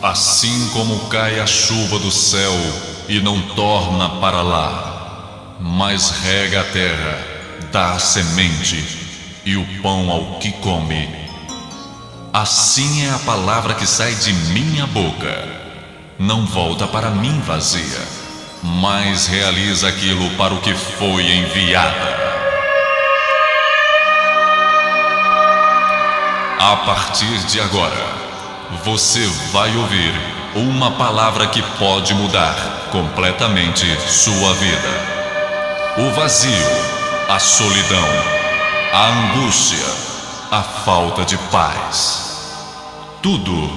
Assim como cai a chuva do céu e não torna para lá, mas rega a terra, dá a semente e o pão ao que come, assim é a palavra que sai de minha boca. Não volta para mim vazia, mas realiza aquilo para o que foi enviada. A partir de agora, você vai ouvir uma palavra que pode mudar completamente sua vida. O vazio, a solidão, a angústia, a falta de paz. Tudo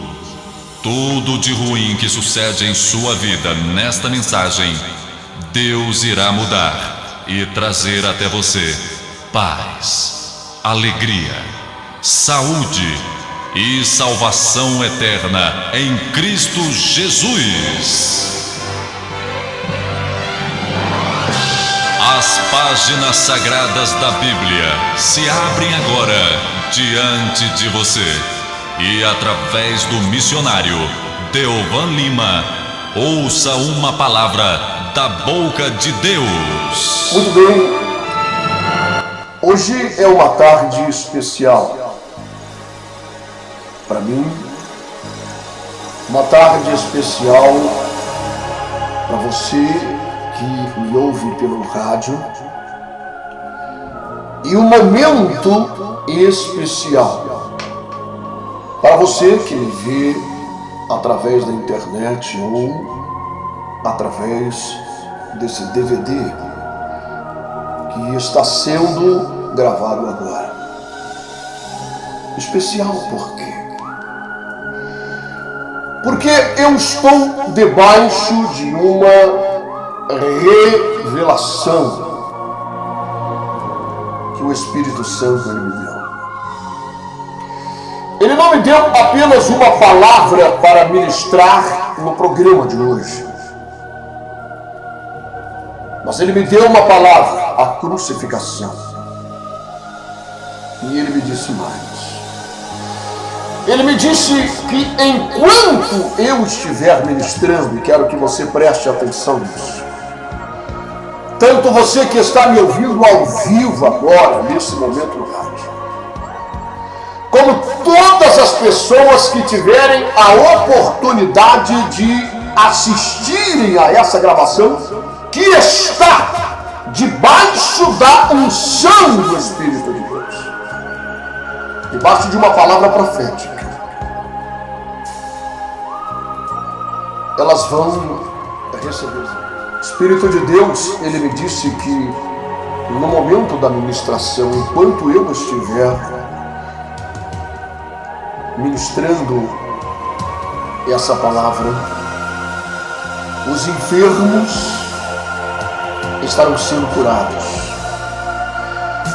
de ruim que sucede em sua vida nesta mensagem, Deus irá mudar e trazer até você paz, alegria, saúde e salvação eterna em Cristo Jesus. As páginas sagradas da Bíblia se abrem agora diante de você e através do missionário Deovan Lima, ouça uma palavra da boca de Deus. Muito bem, hoje é uma tarde especial para mim, uma tarde especial para você que me ouve pelo rádio e um momento especial para você que me vê através da internet ou através desse DVD que está sendo gravado agora. Especial por quê? Porque eu estou debaixo de uma revelação que o Espírito Santo me deu. Ele não me deu apenas uma palavra para ministrar no programa de hoje, mas ele me deu uma palavra, a crucificação. E ele me disse mais. Ele me disse que enquanto eu estiver ministrando, e quero que você preste atenção nisso, tanto você que está me ouvindo ao vivo agora, nesse momento no rádio, como todas as pessoas que tiverem a oportunidade de assistirem a essa gravação, que está debaixo da unção do Espírito de Deus, debaixo de uma palavra profética, elas vão receber. O Espírito de Deus, ele me disse que no momento da ministração, enquanto eu estiver ministrando essa palavra, os enfermos estarão sendo curados.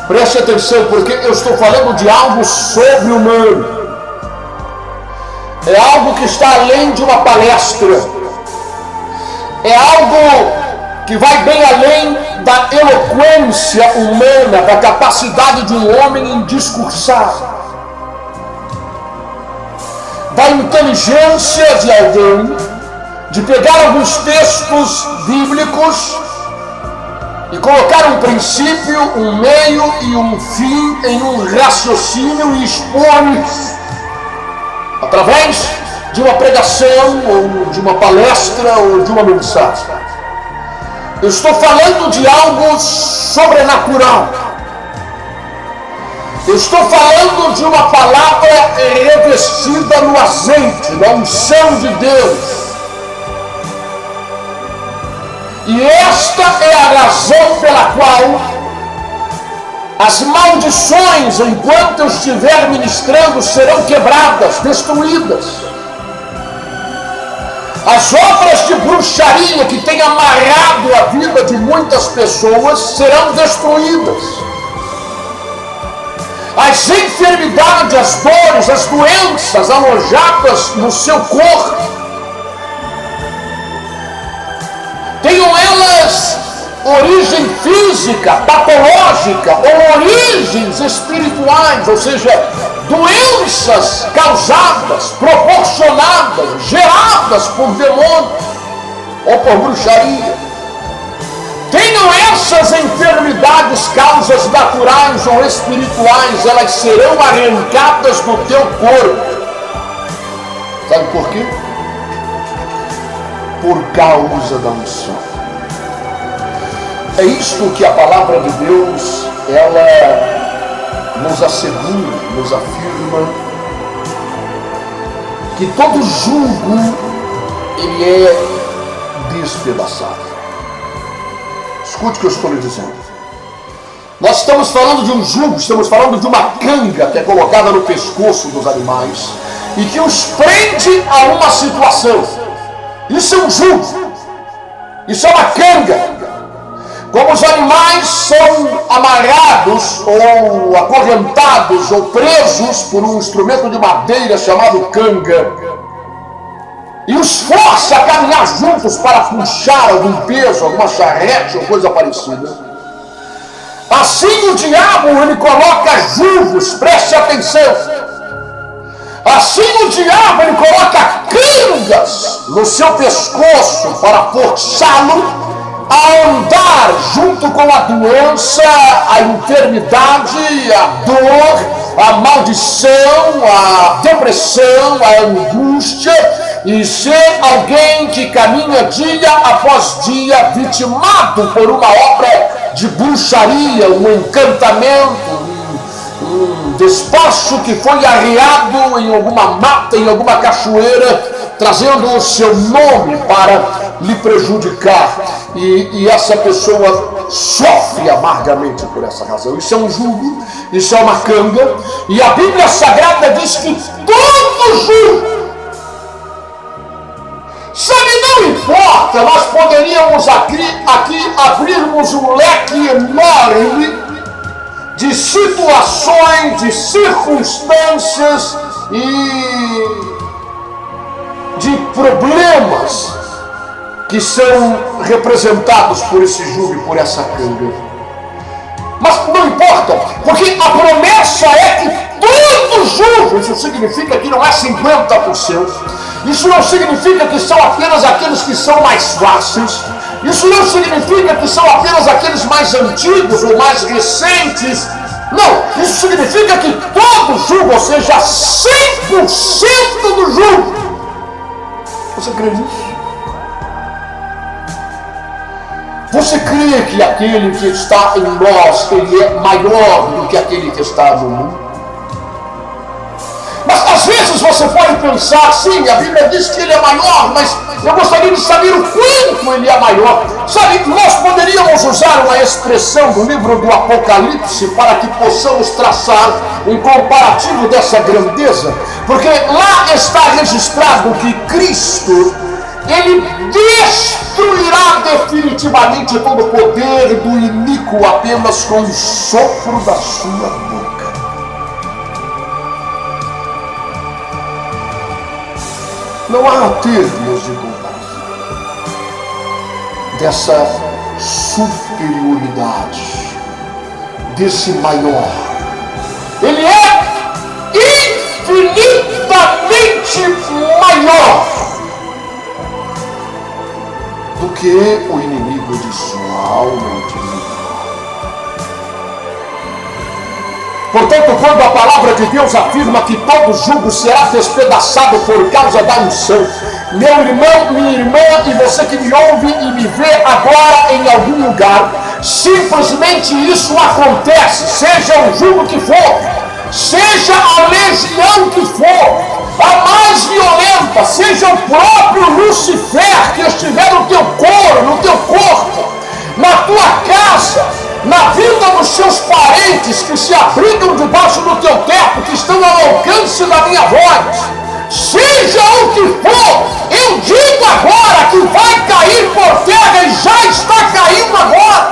Preste atenção, porque eu estou falando de algo sobre-humano. É algo que está além de uma palestra. É algo que vai bem além da eloquência humana, da capacidade de um homem em discursar, da inteligência de alguém, de pegar alguns textos bíblicos e colocar um princípio, um meio e um fim em um raciocínio e expor através de uma pregação, ou de uma palestra, ou de uma mensagem. Eu estou falando de algo sobrenatural. Eu estou falando de uma palavra revestida no azeite, na unção de Deus. E esta é a razão pela qual as maldições, enquanto eu estiver ministrando, serão quebradas, destruídas. As obras de bruxaria que têm amarrado a vida de muitas pessoas serão destruídas. As enfermidades, as dores, as doenças alojadas no seu corpo, tenham elas origem física, patológica ou origens espirituais, ou seja, doenças causadas, proporcionadas, geradas por demônios ou por bruxaria. Tenham essas enfermidades, causas naturais ou espirituais, elas serão arrancadas do teu corpo. Sabe por quê? Por causa da unção. É isto que a palavra de Deus, ela nos assegura, nos afirma, que todo jugo, ele é despedaçado. Escute o que eu estou lhe dizendo. Nós estamos falando de um jugo, estamos falando de uma canga que é colocada no pescoço dos animais e que os prende a uma situação. Isso é um jugo. Isso é uma canga. Como os animais são amarrados ou acorrentados ou presos por um instrumento de madeira chamado canga, e os força a caminhar juntos para puxar algum peso, alguma charrete ou coisa parecida. Assim o diabo, ele coloca jugos, preste atenção. Assim o diabo, ele coloca cangas no seu pescoço para forçá-lo a andar junto com a doença, a enfermidade, a dor, a maldição, a depressão, a angústia, e ser alguém que caminha dia após dia vitimado por uma obra de bruxaria, um encantamento, um despacho que foi arriado em alguma mata, em alguma cachoeira, trazendo o seu nome para lhe prejudicar, e essa pessoa sofre amargamente por essa razão. Isso é um jugo, isso é uma canga, e a Bíblia Sagrada diz que todo jugo, sabe, não importa, nós poderíamos aqui abrirmos um leque enorme de situações, de circunstâncias e de problemas que são representados por esse jugo e por essa canga. Mas não importa, porque a promessa é que todo jugo, isso significa que não é 50%, isso não significa que são apenas aqueles que são mais fáceis, isso não significa que são apenas aqueles mais antigos ou mais recentes. Não, isso significa que todo jugo, ou seja, 100% do jugo. Você crê nisso? Você crê que aquele que está em nós, ele é maior do que aquele que está no mundo? Mas às vezes você pode pensar, sim, a Bíblia diz que ele é maior, mas eu gostaria de saber o quanto ele é maior. Sabe, nós poderíamos usar uma expressão do livro do Apocalipse para que possamos traçar um comparativo dessa grandeza, porque lá está registrado que Cristo, ele destruirá definitivamente todo o poder do iníquo apenas com o sopro da sua boca. Não há termos de conversa dessa superioridade, desse maior. Ele é infinitamente maior do que o inimigo de sua alma interior. Portanto, quando a palavra de Deus afirma que todo jugo será despedaçado por causa da unção, meu irmão, minha irmã e você que me ouve e me vê agora em algum lugar, simplesmente isso acontece, seja o jugo que for, seja a legião que for, a mais violenta, seja o próprio Lucifer que estiver no teu couro, no teu corpo, na tua casa, na vida dos seus parentes que se abrigam debaixo do teu teto, que estão ao alcance da minha voz, seja o que for, eu digo agora que vai cair por terra e já está caindo agora,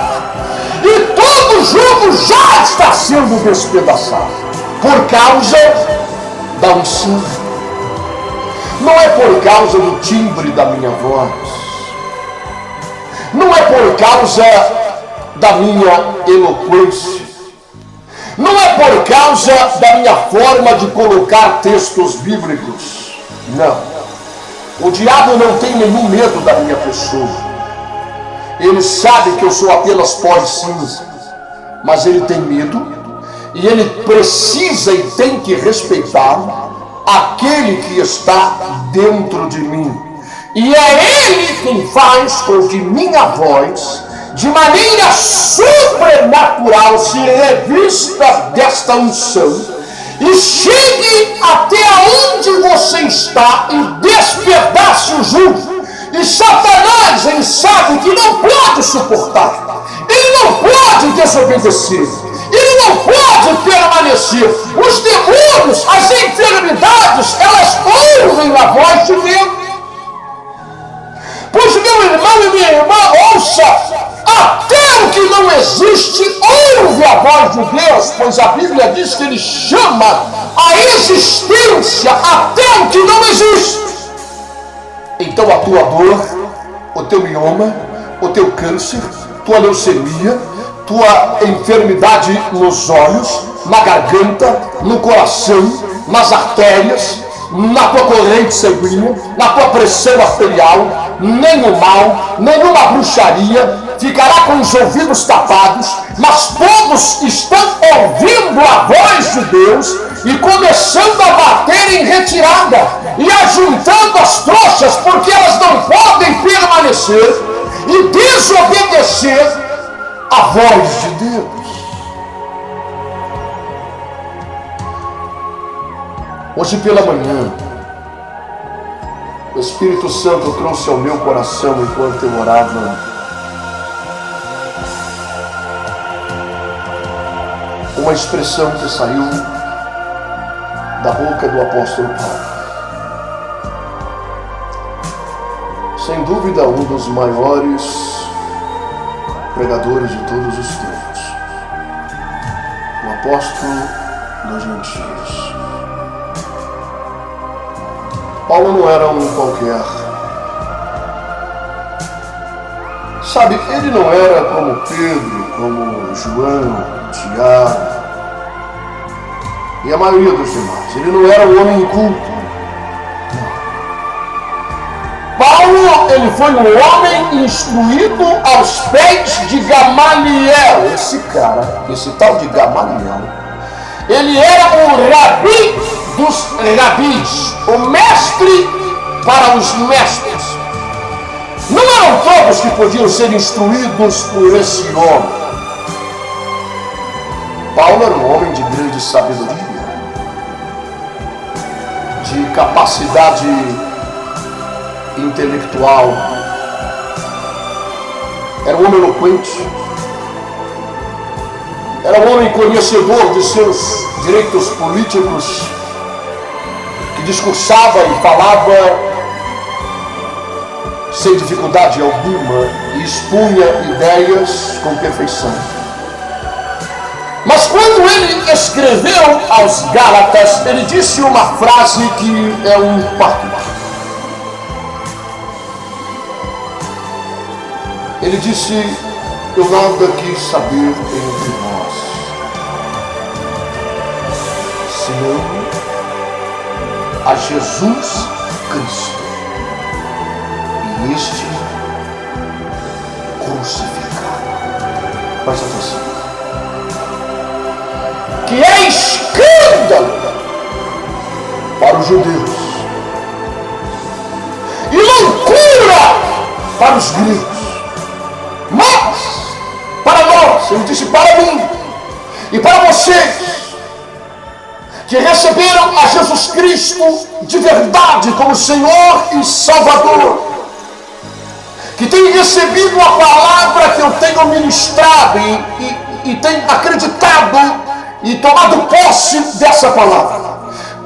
e todo jugo já está sendo despedaçado por causa da unção. Não é por causa do timbre da minha voz, não é por causa da minha eloquência, não é por causa da minha forma de colocar textos bíblicos. Não. O diabo não tem nenhum medo da minha pessoa. Ele sabe que eu sou apenas pó e cinza. Mas ele tem medo e ele precisa e tem que respeitar aquele que está dentro de mim. E é ele quem faz com que minha voz, de maneira sobrenatural, se revista desta unção e chegue até onde você está e despedace o jugo. E Satanás, ele sabe que não pode suportar, ele não pode desobedecer, ele não pode permanecer. Os demônios, as enfermidades, elas ouvem a voz de Deus. Pois, meu irmão e minha irmã, ouça, até o que não existe ouve a voz de Deus, pois a Bíblia diz que ele chama a existência até o que não existe. Então a tua dor, o teu mioma, o teu câncer, tua leucemia, tua enfermidade nos olhos, na garganta, no coração, nas artérias, na tua corrente sanguínea, na tua pressão arterial, nenhum mal, nenhuma bruxaria ficará com os ouvidos tapados, mas todos estão ouvindo a voz de Deus e começando a bater em retirada e ajuntando as trouxas, porque elas não podem permanecer e desobedecer a voz de Deus. Hoje pela manhã, o Espírito Santo trouxe ao meu coração, enquanto eu orava, uma expressão que saiu da boca do apóstolo Paulo. Sem dúvida, um dos maiores pregadores de todos os tempos, o apóstolo dos gentios. Paulo não era um qualquer. Sabe, ele não era como Pedro, como João, Tiago e a maioria dos demais. Ele não era um homem inculto. Paulo, ele foi um homem instruído aos pés de Gamaliel. Esse cara, esse tal de Gamaliel, ele era o rabi dos rabis, o mestre para os mestres. Não eram todos que podiam ser instruídos por esse homem. Paulo era um homem de grande sabedoria, de capacidade intelectual, era um homem eloquente, era um homem conhecedor de seus direitos políticos, que discursava e falava sem dificuldade alguma e expunha ideias com perfeição. Mas quando ele escreveu aos Gálatas, ele disse uma frase que é um impacto. Ele disse: eu nada quis saber entre nós, senão a Jesus Cristo e este crucificado. Presta atenção. Que é escândalo para os judeus e loucura para os gregos, mas para nós, ele disse, para mim e para vocês que receberam a Jesus Cristo de verdade como Senhor e Salvador, que têm recebido a palavra que eu tenho ministrado e tenho acreditado e tomado posse dessa palavra.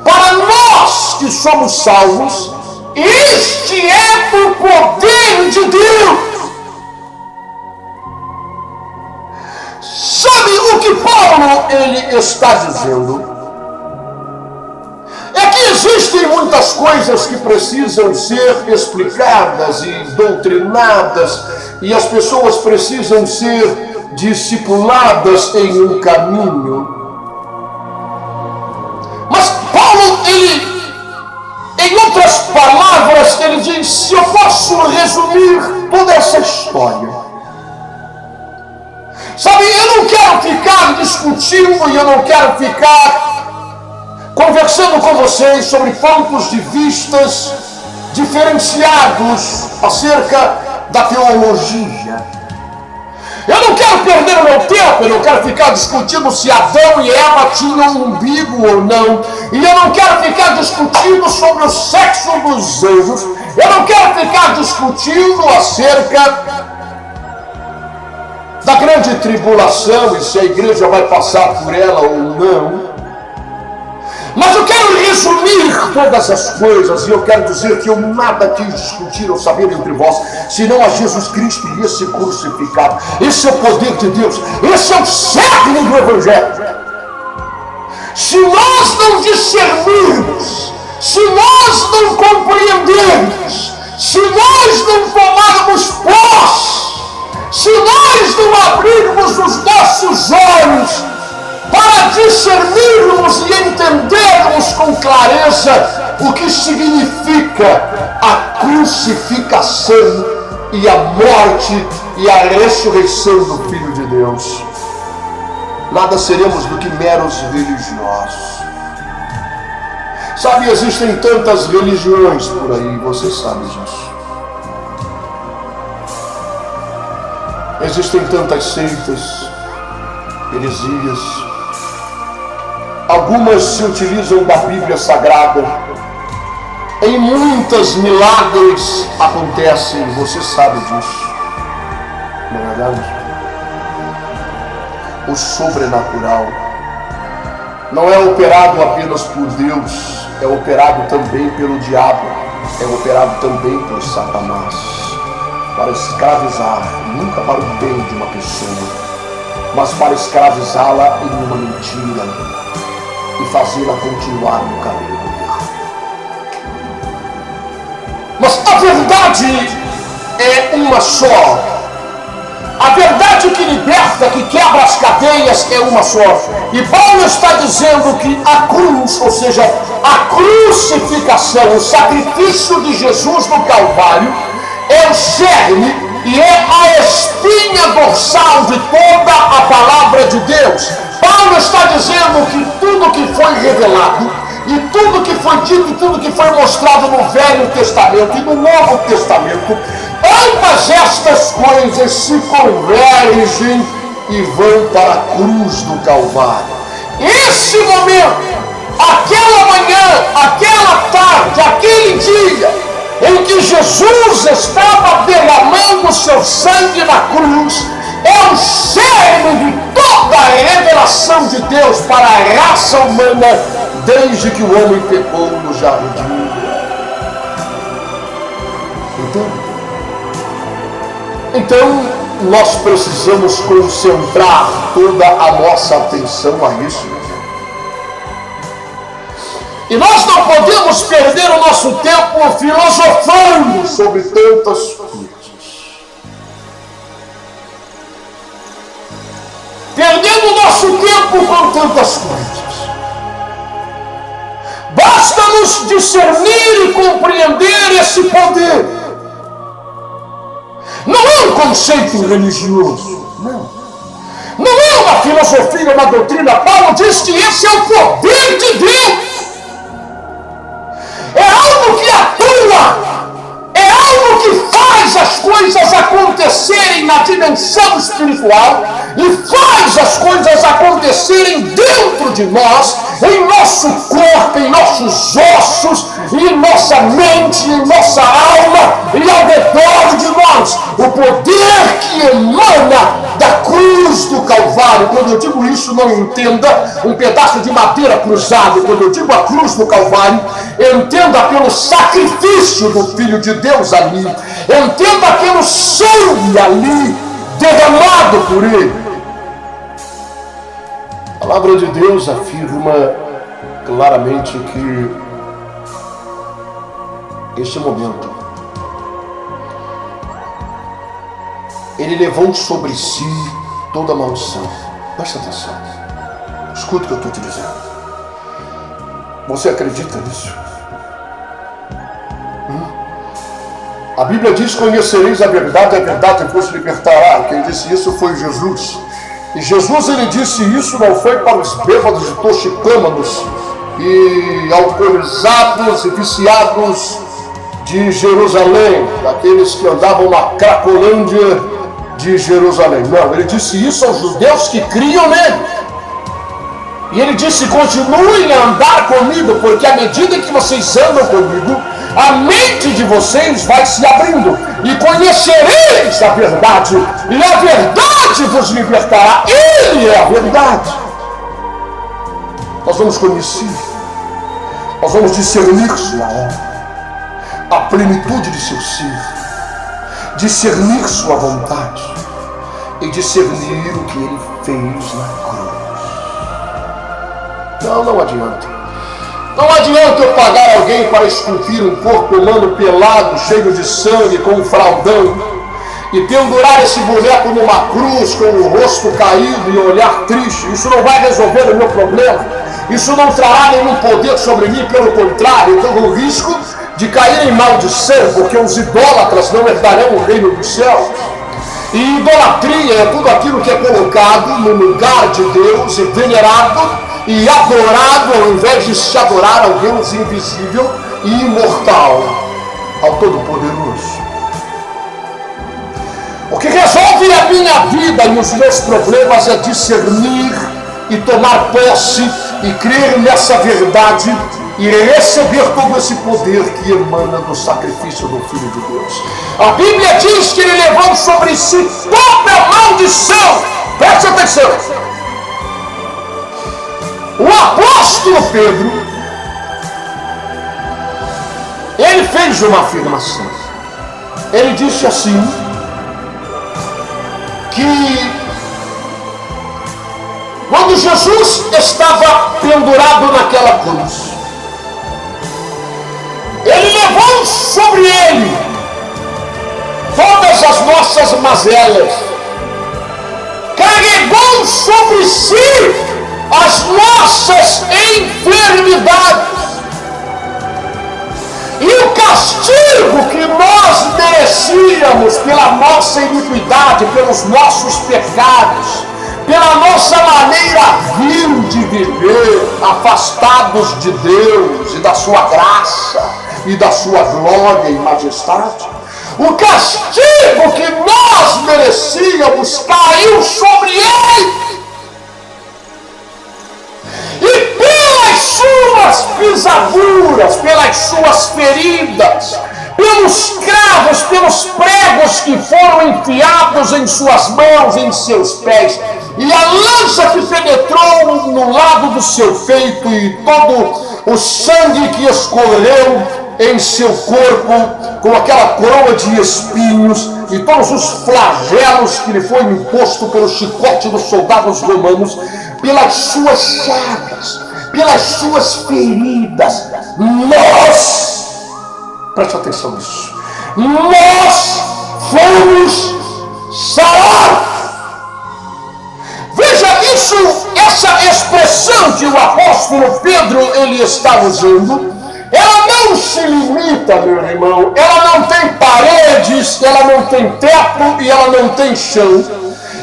Para nós que somos salvos, este é o poder de Deus. Sabe o que Paulo ele está dizendo? É que existem muitas coisas que precisam ser explicadas e doutrinadas, e as pessoas precisam ser discipuladas em um caminho. se eu posso resumir toda essa história, sabe, eu não quero ficar discutindo e eu não quero ficar conversando com vocês sobre pontos de vistas diferenciados acerca da teologia. Eu não quero perder o meu tempo, eu não quero ficar discutindo se Adão e Eva tinham um umbigo ou não. E eu não quero ficar discutindo sobre o sexo dos anjos. Eu não quero ficar discutindo acerca da grande tribulação e se a igreja vai passar por ela ou não. Mas eu quero resumir todas as coisas e eu quero dizer que eu nada quis discutir ou saber entre vós, senão a Jesus Cristo e esse crucificado. Esse é o poder de Deus, esse é o cerne do Evangelho. Se nós não discernirmos, se nós não compreendermos, se nós não tomarmos posse, se nós não abrirmos os nossos olhos para discernirmos e entendermos com clareza o que significa a crucificação e a morte e a ressurreição do Filho de Deus, nada seremos do que meros religiosos. Sabe, existem tantas religiões por aí, você sabe disso. Existem tantas seitas, heresias. Algumas se utilizam da Bíblia Sagrada. Em muitas milagres acontecem, você sabe disso. Não é verdade? O sobrenatural não é operado apenas por Deus, é operado também pelo diabo, é operado também por Satanás, para escravizar, nunca para o bem de uma pessoa, mas para escravizá-la em uma mentira e fazê-la continuar no caminho do erro. Mas a verdade é uma só. A verdade que liberta, que quebra as cadeias é uma só. E Paulo está dizendo que a cruz, ou seja, a crucificação, o sacrifício de Jesus no Calvário, é o cerne e é a espinha dorsal de toda a palavra de Deus. Paulo está dizendo que tudo que foi revelado, e tudo que foi dito, e tudo que foi mostrado no Velho Testamento e no Novo Testamento, ambas estas coisas se convergem e vão para a cruz do Calvário. Esse momento, aquela manhã, aquela tarde, aquele dia em que Jesus estava derramando seu sangue na cruz, é o cerne de toda a revelação de Deus para a raça humana desde que o homem pecou no jardim. Então nós precisamos concentrar toda a nossa atenção a isso. E nós não podemos perder o nosso tempo filosofando sobre tantas coisas. Perdendo o nosso tempo com tantas coisas. Basta-nos discernir e compreender esse poder. Não é um conceito religioso, não. Não é uma filosofia, uma doutrina. Paulo diz que esse é o poder de Deus. É algo que atua, é algo que faz as coisas acontecerem na dimensão espiritual e faz as coisas acontecerem dentro de nós, em nosso corpo, em nossos ossos, em nossa mente, em nossa alma e ao redor de nós. O poder que emana da cruz do Calvário. Quando eu digo isso, não entenda um pedaço de madeira cruzado. Quando eu digo a cruz do Calvário, entenda pelo sacrifício do Filho de Deus ali. Entenda pelo sangue ali derramado por Ele. A palavra de Deus afirma claramente que este momento Ele levou sobre si toda a maldição. Presta atenção. Escuta o que eu estou te dizendo. Você acredita nisso? A Bíblia diz: conhecereis a verdade vos libertará. Quem disse isso foi Jesus. E Jesus, ele disse isso não foi para os bêbados e toxicômanos e alcoolizados e viciados de Jerusalém, daqueles que andavam na Cracolândia de Jerusalém. Não, ele disse isso aos judeus que criam nele. E ele disse: continuem a andar comigo, porque à medida que vocês andam comigo, a mente de vocês vai se abrindo, e conhecereis a verdade, e a verdade vos libertará. Ele é a verdade. Nós vamos conhecer, nós vamos discernir sua obra, a plenitude de seu ser, discernir sua vontade e discernir o que ele fez na cruz. Não adianta. Não adianta eu pagar alguém para esculpir um corpo humano pelado, cheio de sangue, com um fraldão, e pendurar esse boneco numa cruz com o rosto caído e o olhar triste. Isso não vai resolver o meu problema. Isso não trará nenhum poder sobre mim. Pelo contrário, eu corro o risco de cair em maldição, porque os idólatras não herdarão o reino dos céus. E idolatria é tudo aquilo que é colocado no lugar de Deus e venerado e adorado, ao invés de se adorar ao Deus invisível e imortal, ao Todo-Poderoso. O que resolve a minha vida e os meus problemas é discernir e tomar posse e crer nessa verdade e receber todo esse poder que emana do sacrifício do Filho de Deus. A Bíblia diz que ele levou sobre si toda a maldição. Preste atenção. O apóstolo Pedro, ele fez uma afirmação. Ele disse assim, que quando Jesus estava pendurado naquela cruz, ele levou sobre ele todas as nossas mazelas, carregou sobre si as nossas enfermidades, e o castigo que nós merecíamos pela nossa iniquidade, pelos nossos pecados, pela nossa maneira vil de viver, afastados de Deus e da sua graça e da sua glória e majestade, o castigo que nós merecíamos caiu sobre ele. E pelas suas pisaduras, pelas suas feridas, pelos cravos, pelos pregos que foram enfiados em suas mãos, em seus pés, e a lança que penetrou no lado do seu peito, e todo o sangue que escorreu em seu corpo, com aquela coroa de espinhos, e todos os flagelos que lhe foi imposto pelo chicote dos soldados romanos, pelas suas chagas, pelas suas feridas, nós, preste atenção nisso, nós fomos sarados. Veja isso, essa expressão que o apóstolo Pedro ele está usando, ela não se limita, meu irmão, ela não tem paredes, ela não tem teto e ela não tem chão.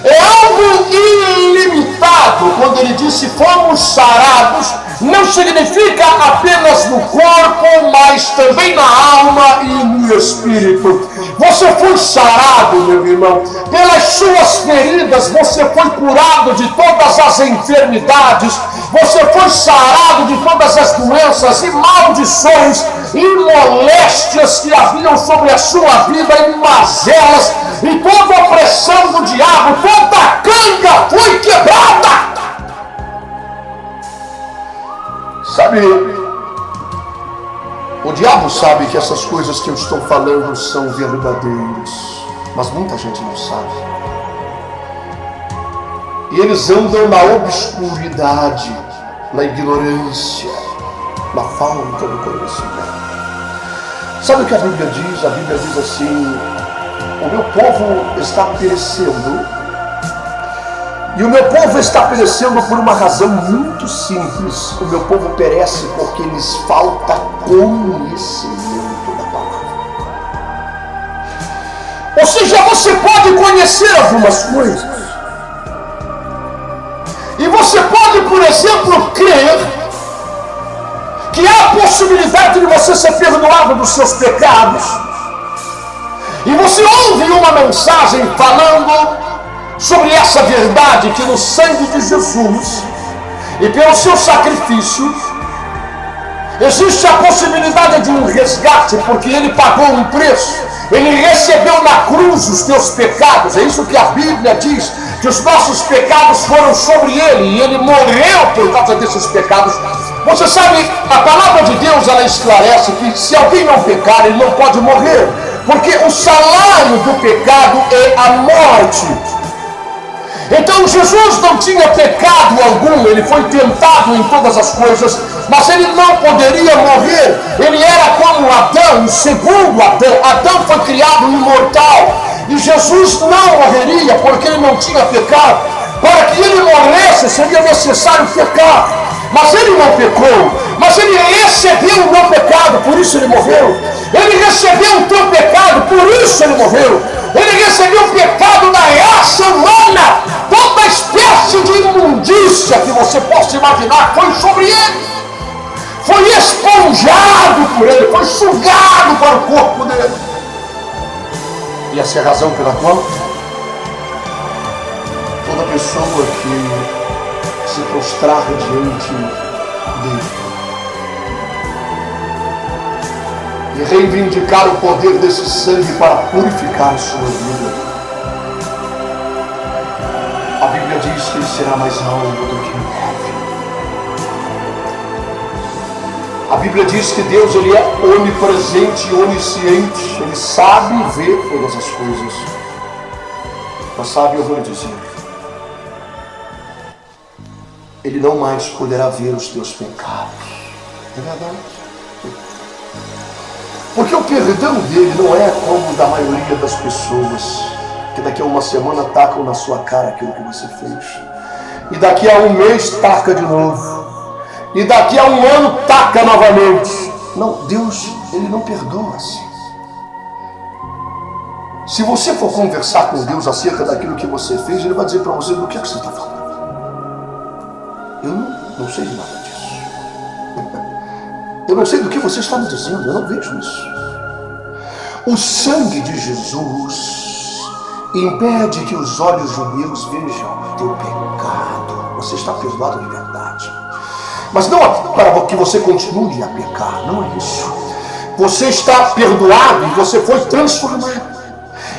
É algo ilimitado. Quando ele disse fomos sarados, não significa apenas no corpo, mas também na alma e no espírito. Você foi sarado, meu irmão, pelas suas feridas, você foi curado de todas as enfermidades, você foi sarado de todas as doenças e maldições e moléstias que haviam sobre a sua vida, e mazelas, e toda a opressão do diabo, toda a canga foi quebrada. Sabe, o diabo sabe que essas coisas que eu estou falando são verdadeiras, mas muita gente não sabe. E eles andam na obscuridade, na ignorância, na falta do conhecimento. Sabe o que a Bíblia diz? A Bíblia diz assim: o meu povo está perecendo. E o meu povo está perecendo por uma razão muito simples. O meu povo perece porque lhes falta conhecimento da palavra. Ou seja, você pode conhecer algumas coisas. E você pode, por exemplo, crer que há a possibilidade de você ser perdoado dos seus pecados. E você ouve uma mensagem falando sobre essa verdade, que no sangue de Jesus e pelo seu sacrifício existe a possibilidade de um resgate, porque ele pagou um preço. Ele recebeu na cruz os teus pecados. É isso que a Bíblia diz, que os nossos pecados foram sobre ele, e ele morreu por causa desses pecados. Você sabe, a palavra de Deus, ela esclarece que se alguém não pecar, ele não pode morrer, porque o salário do pecado é a morte. Então Jesus não tinha pecado algum, ele foi tentado em todas as coisas, mas ele não poderia morrer. Ele era como Adão, o segundo Adão. Adão foi criado imortal, e Jesus não morreria porque ele não tinha pecado. Para que ele morresse seria necessário pecar, mas ele não pecou, mas ele recebeu o meu pecado, por isso ele morreu. Ele recebeu o teu pecado, por isso ele morreu. Ele recebeu o pecado da raça humana. Toda espécie de imundícia que você possa imaginar foi sobre ele. Foi esponjado por ele, foi sugado para o corpo dele. E essa é a razão pela qual toda pessoa que se prostrar diante dele e reivindicar o poder desse sangue para purificar a sua vida, a Bíblia diz que ele será mais alto do que neve. A Bíblia diz que Deus, ele é onipresente e onisciente. Ele sabe ver todas as coisas. Mas sabe, eu vou lhe dizer, ele não mais poderá ver os teus pecados. É verdade? Porque o perdão dele não é como o da maioria das pessoas, que daqui a uma semana tacam na sua cara aquilo que você fez, e daqui a um mês taca de novo, e daqui a um ano taca novamente. Não, Deus, ele não perdoa assim. Se você for conversar com Deus acerca daquilo que você fez, ele vai dizer para você: do que você está falando? Eu não sei de nada disso. Eu não sei do que você está me dizendo, eu não vejo isso. O sangue de Jesus impede que os olhos meus vejam o teu pecado. Você está perdoado de verdade. Mas não para que você continue a pecar, não é isso. Você está perdoado e você foi transformado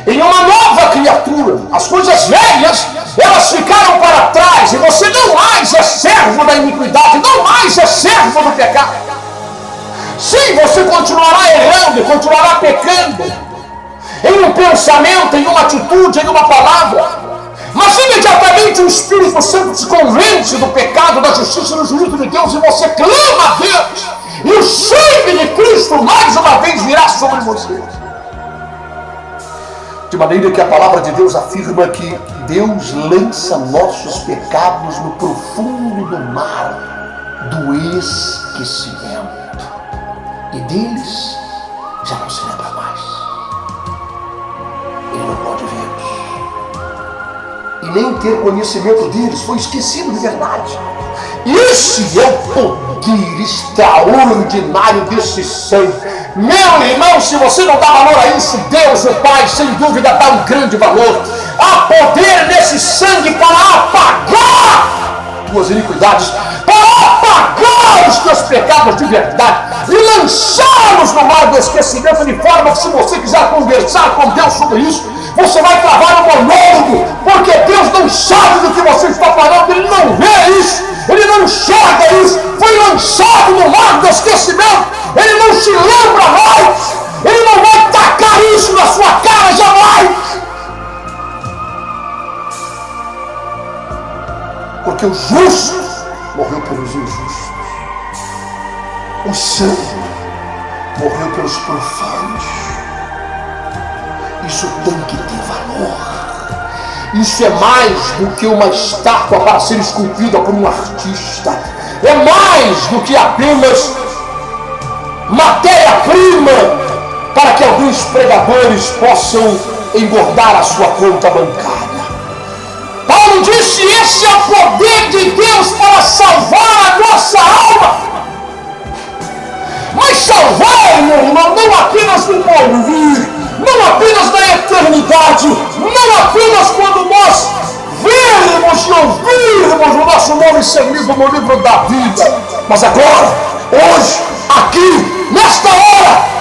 em uma nova criatura. As coisas velhas, elas ficaram para trás, e você não mais é servo da iniquidade, não mais é servo do pecado. Sim, você continuará errando e continuará pecando, em um pensamento, em uma atitude, em uma palavra, mas imediatamente o Espírito Santo te convence do pecado, da justiça e do juízo de Deus, e você clama a Deus, e o sangue de Cristo mais uma vez virá sobre você. De maneira que a palavra de Deus afirma que Deus lança nossos pecados no profundo do mar do esquecimento, e deles já não se lembra mais. Ele não pode vê-los e nem ter conhecimento deles, foi esquecido de verdade. Esse é o poder extraordinário desse sangue. Meu irmão, se você não dá valor a isso, Deus, o Pai, sem dúvida dá um grande valor. Há poder nesse sangue para apagar tuas iniquidades, para apagar os teus pecados de verdade e lançá-los no mar do esquecimento, de forma que, se você quiser conversar com Deus sobre isso, você vai travar um monólogo, porque Deus não sabe do que você está falando, Ele não vê isso, Ele não enxerga isso, foi lançado no mar do esquecimento, Ele não se lembra mais, Ele não vai tacar isso na sua cara jamais. Porque o justo morreu pelos injustos, o santo morreu pelos profanos. Isso tem que ter valor. Isso é mais do que uma estátua para ser esculpida por um artista. É mais do que apenas matéria-prima para que alguns pregadores possam engordar a sua conta bancária. Paulo disse: esse é o poder de Deus para salvar a nossa alma. Mas salvar, meu irmão, não apenas no porvir, não apenas na eternidade, não apenas quando nós vermos e ouvirmos o nosso nome ser lido no livro da vida, mas agora, hoje, aqui, nesta hora.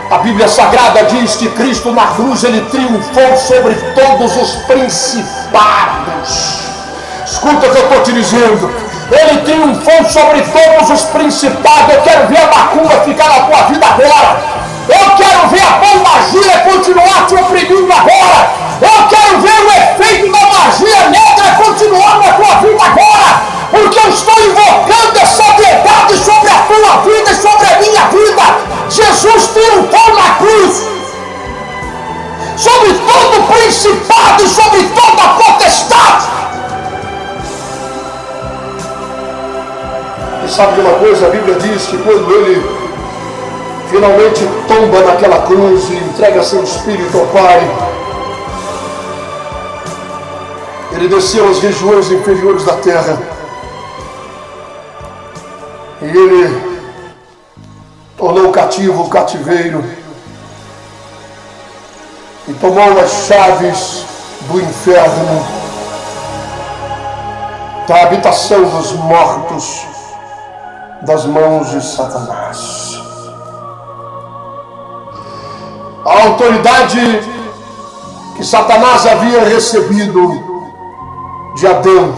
A Bíblia Sagrada diz que Cristo na cruz, ele triunfou sobre todos os principados. Escuta o que eu estou te dizendo. Ele triunfou sobre todos os principados. Eu quero ver a macumba ficar na tua vida agora. Eu quero ver a pombagira continuar te oprimindo agora. Eu quero ver o efeito da magia negra continuar na tua vida agora. Porque eu estou invocando essa verdade sobre a tua vida e sobre a minha vida. Jesus triunfou na cruz sobre todo principado e sobre toda potestade. E sabe de uma coisa? A Bíblia diz que quando ele finalmente tomba naquela cruz e entrega seu espírito ao Pai, ele desceu às regiões inferiores da terra e ele tornou cativo o cativeiro e tomou as chaves do inferno, da habitação dos mortos, das mãos de Satanás. A autoridade que Satanás havia recebido de Adão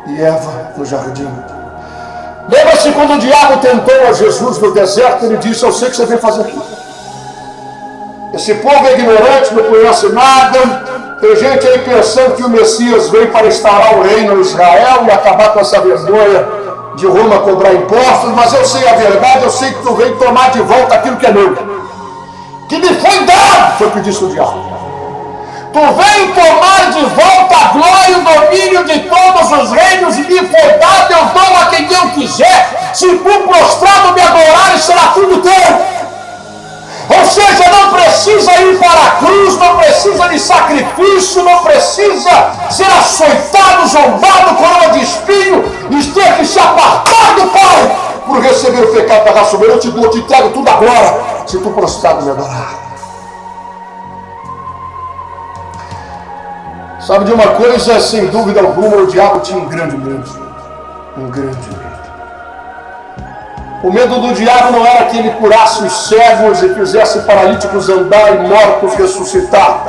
e Eva no jardim. Lembra-se quando o diabo tentou a Jesus no deserto, ele disse: eu sei o que você veio fazer aqui. Esse povo é ignorante, não conhece nada. Tem gente aí pensando que o Messias veio para instaurar o reino em Israel e acabar com essa vergonha de Roma cobrar impostos, mas eu sei a verdade, eu sei que tu veio tomar de volta aquilo que é meu, que me foi dado, foi o que disse o diabo. Tu veio tomar de volta a glória e o domínio de todos os reinos, e me foi dado, eu dou a quem eu quiser. Se tu prostrado me adorares, será tudo teu. Ou seja, não precisa ir para a cruz, não precisa de sacrifício, não precisa ser açoitado, zombado, coroa de espinho, e ter que se apartar do Pai por receber o pecado da raça humana. Eu te dou, eu te entrego tudo agora, se tu prostrado me adorar. Sabe de uma coisa, sem dúvida alguma, o diabo tinha um grande medo. Um grande medo. O medo do diabo não era que ele curasse os cegos e fizesse paralíticos andar e mortos ressuscitar.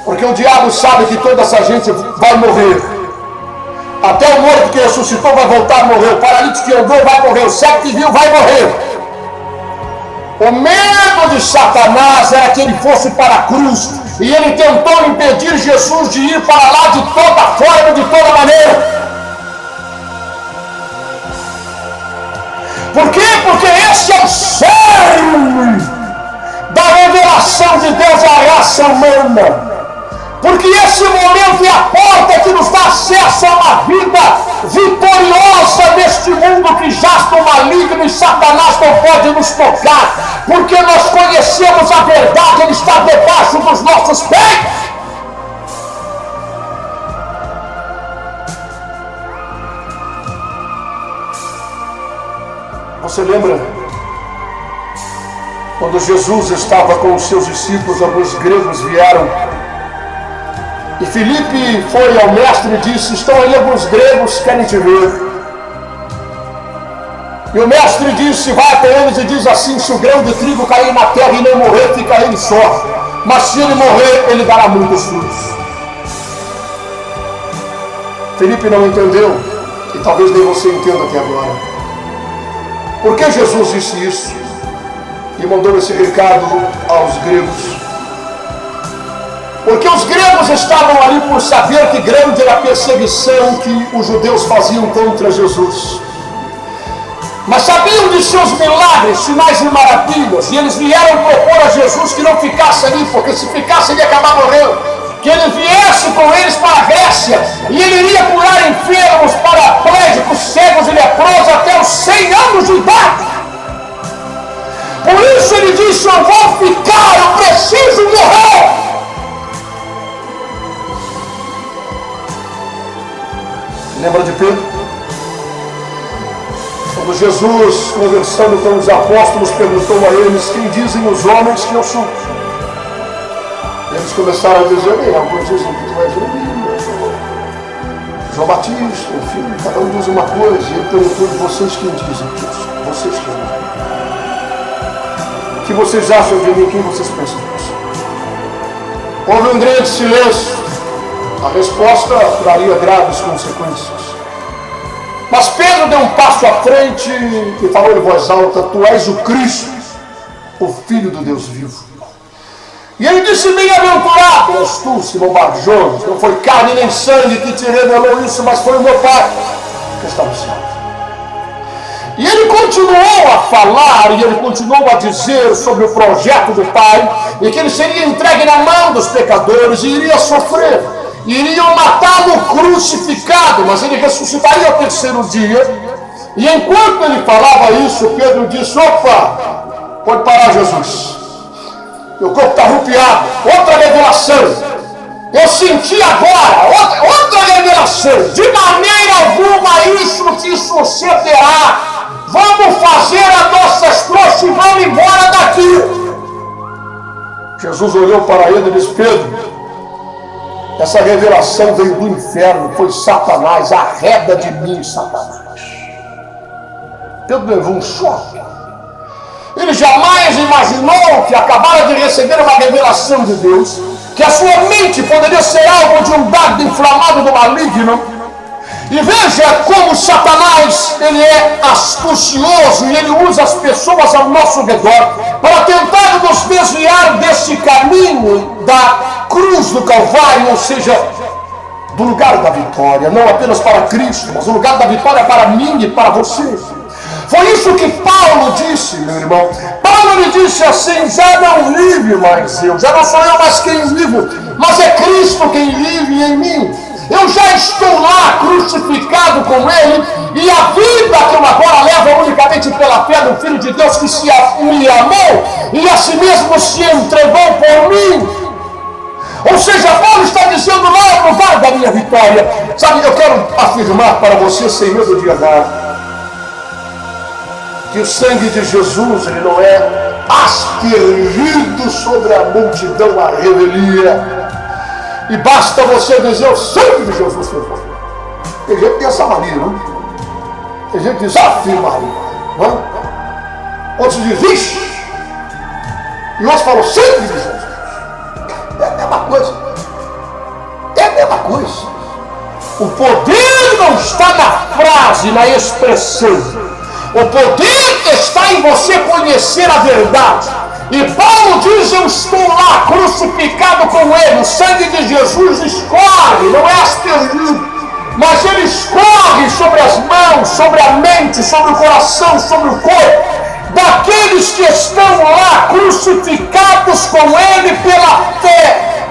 Porque o diabo sabe que toda essa gente vai morrer. Até o morto que ressuscitou vai voltar a morrer. O paralítico que andou vai morrer. O cego que viu vai morrer. O medo de Satanás era que ele fosse para a cruz. E ele tentou impedir Jesus de ir para lá de toda forma, de toda maneira. Por quê? Porque esse é o cerne da revelação de Deus à raça humana. Porque esse momento é a porta que nos dá acesso a uma vida vitoriosa neste mundo que jaz no maligno, e Satanás não pode nos tocar. Porque nós conhecemos a verdade, ele está debaixo dos nossos pés. Você lembra? Quando Jesus estava com os seus discípulos, alguns gregos vieram. E Filipe foi ao mestre e disse: estão aí alguns gregos que querem te ver. E o mestre disse, vai até eles e diz assim: se o grão de trigo cair na terra e não morrer, fica ele só. Mas se ele morrer, ele dará muitos frutos. Filipe não entendeu, e talvez nem você entenda até agora. Por que Jesus disse isso e mandou esse recado aos gregos? Porque os gregos estavam ali por saber que grande era a perseguição que os judeus faziam contra Jesus. Mas sabiam de seus milagres, sinais e maravilhas, e eles vieram propor a Jesus que não ficasse ali, porque se ficasse ele ia acabar morrendo. Que ele viesse com eles para a Grécia, e ele iria curar enfermos, paraplégicos, cegos e leprosos até os 100 anos de idade. Por isso ele disse: eu vou ficar, eu preciso morrer. Lembra de Pedro? Quando Jesus, conversando com os apóstolos, perguntou a eles: quem dizem os homens que eu sou? Eles começaram a dizer: alguns dizem que tu és Elias, João Batista, enfim, cada um diz uma coisa. E ele perguntou: vocês quem dizem que eu sou? Vocês quem? O que vocês acham de mim? Quem vocês pensam que eu sou? Houve um grande silêncio. A resposta traria graves consequências. Mas Pedro deu um passo à frente e falou em voz alta: tu és o Cristo, o Filho do Deus vivo. E ele disse: bem-aventurado és tu, Simão Bar-Jonas, não foi carne nem sangue que te revelou isso, mas foi o meu Pai que está no céu. E ele continuou a falar, e ele continuou a dizer sobre o projeto do Pai, e que ele seria entregue na mão dos pecadores e iria sofrer. Iriam matá-lo crucificado, mas ele ressuscitaria ao terceiro dia. E enquanto ele falava isso, Pedro disse: opa, pode parar, Jesus. Meu corpo está arrupiado. Outra revelação. Eu senti agora outra revelação. De maneira alguma isso sucederá. Vamos fazer as nossas trouxas e vamos embora daqui. Jesus olhou para ele e disse: Pedro, essa revelação veio do inferno, foi Satanás, arreda de mim, Satanás. Pedro levou um choque. Ele jamais imaginou que acabara de receber uma revelação de Deus, que a sua mente poderia ser alvo de um dardo inflamado do maligno. E veja como Satanás, ele é astucioso e ele usa as pessoas ao nosso redor para tentar nos desviar desse caminho da cruz do Calvário, ou seja, do lugar da vitória, não apenas para Cristo, mas o lugar da vitória para mim e para você. Foi isso que Paulo disse, meu irmão. Paulo lhe disse assim: já não vive mais eu, já não sou eu mais quem vivo, mas é Cristo quem vive em mim. Eu já estou lá crucificado com Ele, e a vida que eu agora levo unicamente pela fé do Filho de Deus que me amou e a si mesmo se entregou por mim. Ou seja, Paulo está dizendo: lá é o lugar da minha vitória. Sabe, eu quero afirmar para você, sem medo de errar, que o sangue de Jesus, ele não é aspergido sobre a multidão à revelia. E basta você dizer: o sangue de Jesus fervou. Tem gente que tem essa mania, não? Tem gente que diz: Maria, não? Outros dizem: vixe. E outros falam: sangue de Jesus. É a mesma coisa. É a mesma coisa. O poder não está na frase, na expressão. O poder está em você conhecer a verdade. E Paulo diz: eu estou lá crucificado com Ele. O sangue de Jesus escorre, não é aspergido, mas ele escorre sobre as mãos, sobre a mente, sobre o coração, sobre o corpo daqueles que estão lá crucificados com Ele pela fé,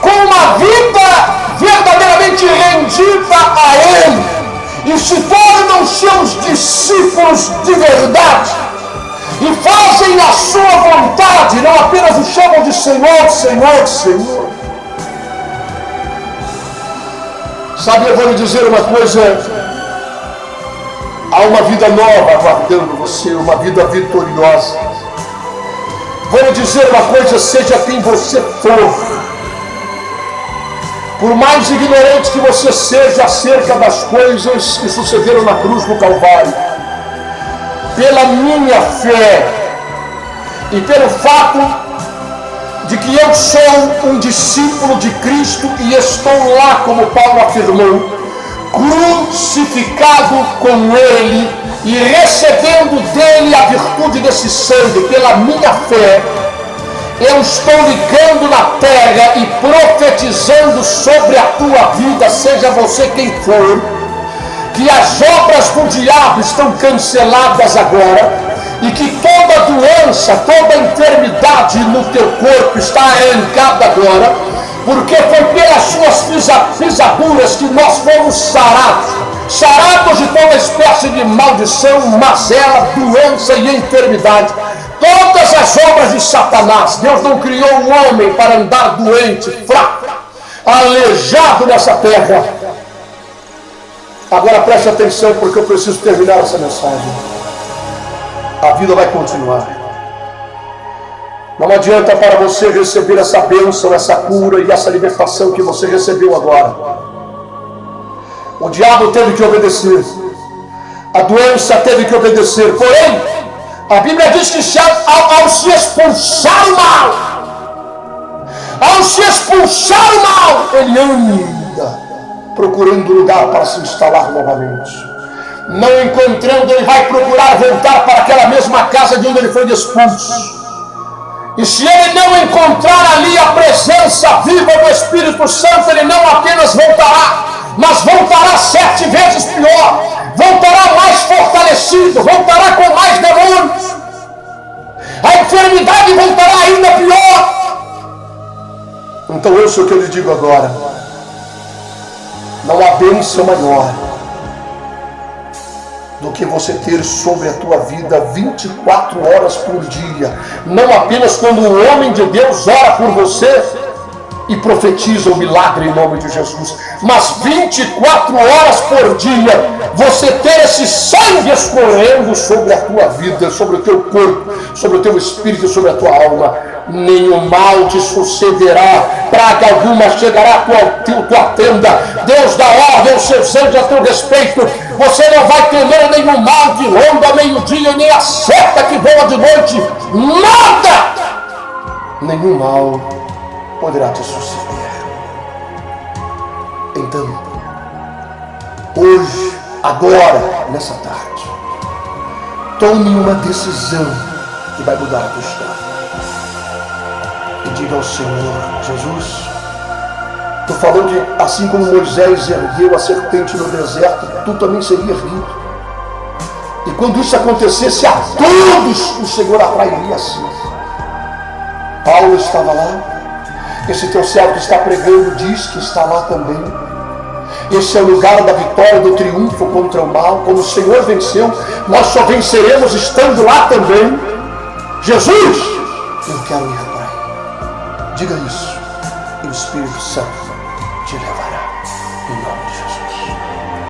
com uma vida verdadeiramente rendida a Ele, e se tornam seus discípulos de verdade, e fazem a sua vontade, não apenas o chamam de Senhor, Senhor, Senhor. Sabe, eu vou lhe dizer uma coisa: há uma vida nova aguardando você, uma vida vitoriosa. Vou lhe dizer uma coisa: seja quem você for, por mais ignorante que você seja acerca das coisas que sucederam na cruz do Calvário, pela minha fé e pelo fato de que eu sou um discípulo de Cristo e estou lá, como Paulo afirmou, crucificado com Ele e recebendo dele a virtude desse sangue, pela minha fé, eu estou ligando na terra e profetizando sobre a tua vida, seja você quem for, que as obras do diabo estão canceladas agora, e que toda doença, toda enfermidade no teu corpo está arrancada agora, porque foi pelas suas pisaduras que nós fomos sarados de toda espécie de maldição, mazela, doença e enfermidade. Todas as obras de Satanás. Deus não criou um homem para andar doente, fraco, aleijado nessa terra. Agora preste atenção, porque eu preciso terminar essa mensagem. A vida vai continuar. Não adianta para você receber essa bênção, essa cura e essa libertação que você recebeu agora. O diabo teve que obedecer. A doença teve que obedecer. Porém, a Bíblia diz que ao se expulsar o mal, ele anda procurando lugar para se instalar novamente. Não encontrando, ele vai procurar voltar para aquela mesma casa de onde ele foi expulso. E se ele não encontrar ali a presença viva do Espírito Santo, ele não apenas voltará, mas voltará 7 vezes pior. Voltará mais fortalecido, voltará com mais demônios. A enfermidade voltará ainda pior. Então ouça o que eu lhe digo agora. Não há bênção maior do que você ter sobre a tua vida 24 horas por dia. Não apenas quando o homem de Deus ora por você e profetiza o milagre em nome de Jesus, mas 24 horas por dia você ter esse sangue escorrendo sobre a tua vida, sobre o teu corpo, sobre o teu espírito, sobre a tua alma. Nenhum mal te sucederá, praga alguma chegará à tua tenda. Deus dá ordem aos seus anjos a teu respeito. Você não vai temer nenhum mal que ronda ao meio-dia, nem a seta que voa de noite. Nada! Nenhum mal poderá te suceder. Então, hoje, agora, nessa tarde, tome uma decisão que vai mudar a tua história. E diga ao Senhor: Jesus, tu falou que assim como Moisés ergueu a serpente no deserto, tu também seria erguido. E quando isso acontecesse, a todos o Senhor atrairia assim. Paulo estava lá. Esse teu servo que está pregando diz que está lá também. Esse é o lugar da vitória, do triunfo contra o mal. Como o Senhor venceu, nós só venceremos estando lá também. Jesus, eu quero ir. Diga isso, e o Espírito Santo te levará.